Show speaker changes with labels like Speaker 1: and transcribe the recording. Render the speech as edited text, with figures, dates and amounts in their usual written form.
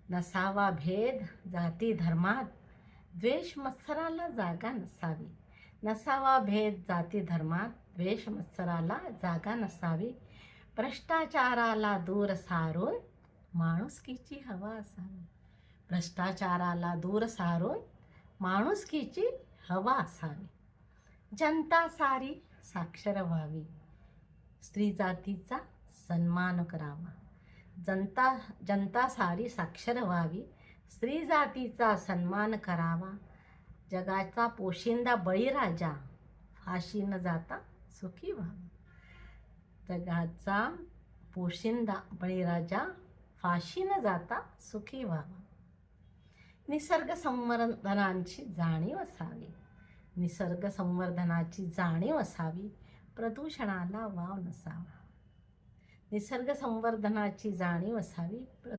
Speaker 1: नसावा भेद जाती धर्मात, द्वेष मत्सराला जागा नसावी. नसावा भेद जाती धर्मात, द्वेष मत्सराला जागा नसावी. भ्रष्टाचाराला दूर सारून माणुसकीची हवा असावी. भ्रष्टाचाराला दूर सारून माणुसकीची हवा असावी. जनता सारी साक्षर व्हावी, स्त्री जातीचा सन्मान करावा. जनता सारी साक्षर व्हावी, स्त्री जातीचा सन्मान करावा. जगाचा पोशिंदा बळीराजा, फाशी न जाता सुखी व्हावा. जगाचा पोशिंदा बळीराजा, फाशी न जाता सुखी व्हावा. निसर्ग संवर्धनाची जाणीव असावी. निसर्ग संवर्धनाची जाणीव असावी. प्रदूषणाला वाव नसावा. निसर्ग संवर्धनाची जाणीव असावी.